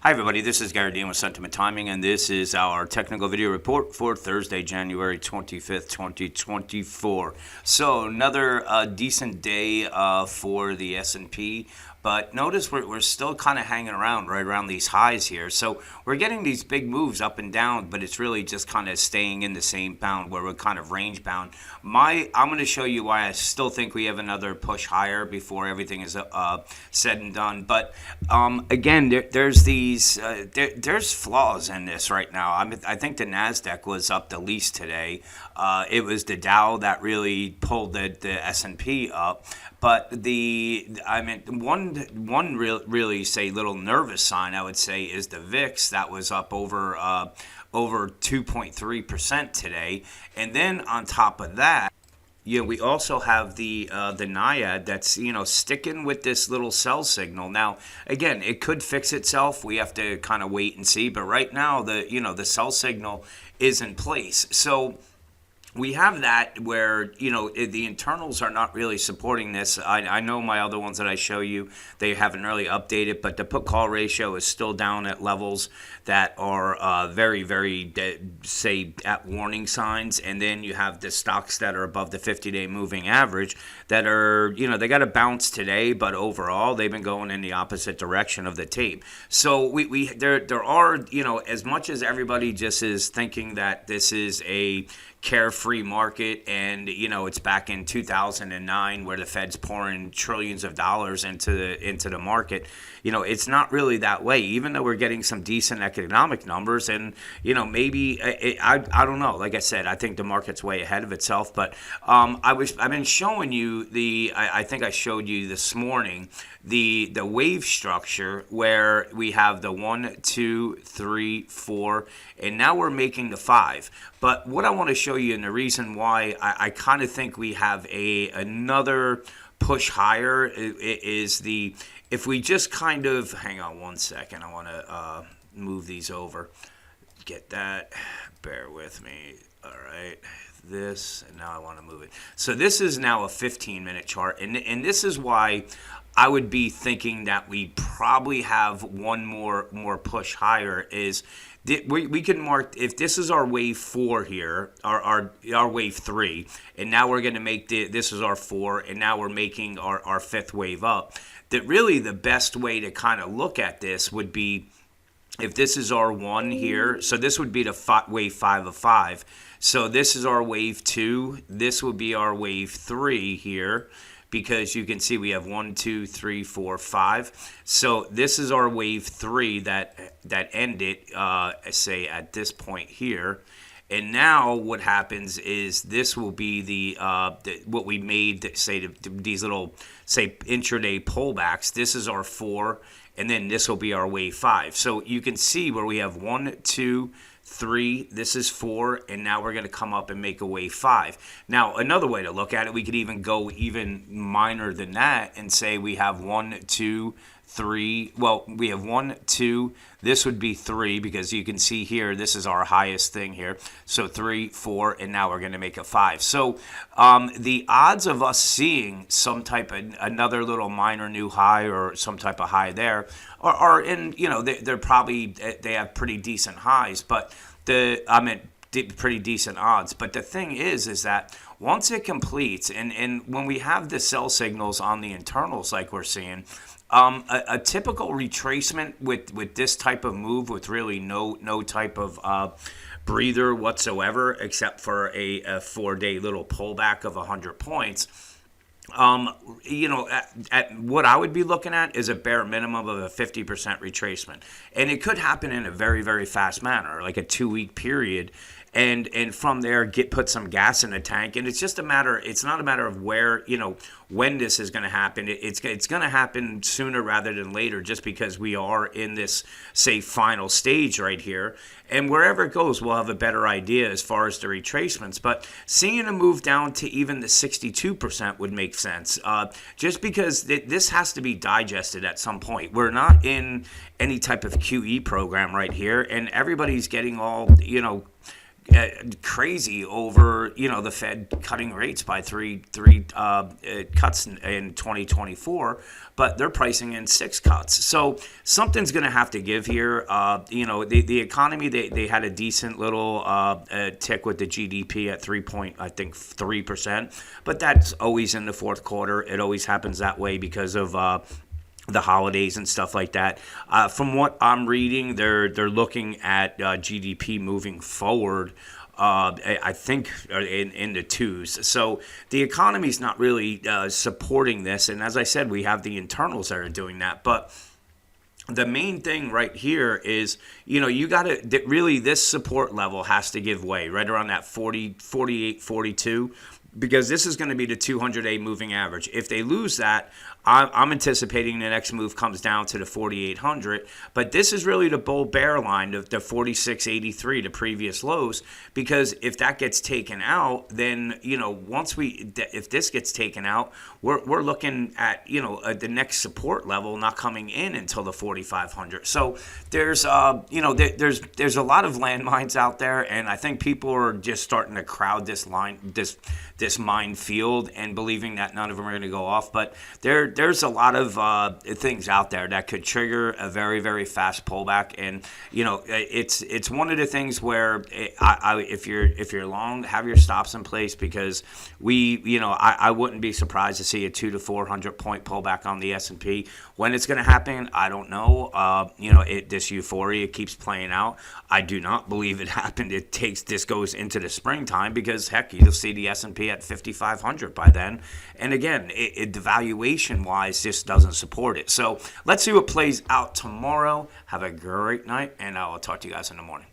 Hi everybody, this is Gary Dean with Sentiment Timing, and this is our technical video report for Thursday, January 25th, 2024. So another decent day for the S&P, but notice we're still kind of hanging around right around these highs here. So we're getting these big moves up and down, but it's really just kind of staying in the same bound where we're kind of range bound. I'm going to show you why I still think we have another push higher before everything is said and done. But again, there's flaws in this right now. I think the Nasdaq was up the least today. It was the Dow that really pulled the S&P up. But one really say little nervous sign I would say is the VIX that was up over 2.3% today, and then on top of that, we also have the NIAID that's sticking with this little sell signal. Now, again, it could fix itself. We have to kind of wait and see. But right now, the sell signal is in place. So we have that where the internals are not really supporting this. I know my other ones that I show you, they haven't really updated, but the put call ratio is still down at levels that are very, very say at warning signs. And then you have the stocks that are above the 50-day moving average that are they got to bounce today, but overall they've been going in the opposite direction of the tape. So there are as much as everybody just is thinking that this is a carefree market and it's back in 2009 where the Fed's pouring trillions of dollars into the market. It's not really that way, even though we're getting some decent economic numbers. And maybe I don't know, like I said, I think the market's way ahead of itself. But I've been showing you I think I showed you this morning the wave structure where we have the 1, 2, 3, 4, and now we're making the 5. But what I want to show you, and the reason why I kind of think we have another push higher is if we just kind of hang on one second, I want to move these over. Get that. Bear with me. All right. This, and now I want to move it. So this is now a 15-minute chart, and this is why I would be thinking that we probably have one more push higher. Is we can mark, if this is our wave 4 here, our wave 3, and now we're going to make this is our 4, and now we're making our 5th wave up. That really the best way to kind of look at this would be if this is our 1 here, so this would be the wave 5 of 5. So this is our wave 2. This would be our wave 3 here, because you can see we have 1, 2, 3, 4, 5. So this is our wave 3 that ended, say, at this point here. And now what happens is this will be what we made, say, these little, say, intraday pullbacks. This is our 4, and then this will be our wave 5. So you can see where we have 1, 2, 3, this is 4, and now we're going to come up and make a wave 5. Now, another way to look at it, we could even go even minor than that and say we have 1, 2, 3. Well, we have 1, 2. This would be 3 because you can see here this is our highest thing here. So 3, 4, and now we're going to make a 5. So the odds of us seeing some type of another little minor new high or some type of high there are in they're probably they have pretty decent highs, but pretty decent odds. But the thing is that once it completes, and when we have the sell signals on the internals like we're seeing, a typical retracement with this type of move with really no type of breather whatsoever except for a 4-day little pullback of 100 points. At what I would be looking at is a bare minimum of a 50% retracement. And it could happen in a very, very fast manner, like a 2-week period. And from there, put some gas in the tank. And it's just it's not a matter of where, when this is going to happen. It's going to happen sooner rather than later, just because we are in this, say, final stage right here. And wherever it goes, we'll have a better idea as far as the retracements. But seeing a move down to even the 62% would make sense, just because this has to be digested at some point. We're not in any type of QE program right here, and everybody's getting all, crazy over the Fed cutting rates by three cuts in 2024, but they're pricing in 6 cuts. So something's going to have to give here. The economy, they had a decent little tick with the GDP at 3%, but that's always in the fourth quarter. It always happens that way because of the holidays and stuff like that. From what I'm reading, they're looking at GDP moving forward. I think in the 2s. So the economy's not really supporting this. And as I said, we have the internals that are doing that. But the main thing right here is, you got to really, this support level has to give way right around that 40, 48, 42, because this is going to be the 200-day moving average. If they lose that, I'm anticipating the next move comes down to the 4,800. But this is really the bull bear line of the 46.83, the previous lows, because if that gets taken out, then if this gets taken out, we're looking at the next support level not coming in until the 4,500. So there's there's a lot of landmines out there, and I think people are just starting to crowd this minefield and believing that none of them are going to go off. But there's a lot of things out there that could trigger a very, very fast pullback. And it's one of the things where if you're long, have your stops in place, because I wouldn't be surprised to see a 200 to 400 point pullback on the S&P. When it's going to happen, I don't know. This euphoria keeps playing out. I do not believe it happened. This goes into the springtime, because heck, you'll see the S&P at 5,500 by then. And again, the valuation wise just doesn't support it. So let's see what plays out tomorrow. Have a great night, and I'll talk to you guys in the morning.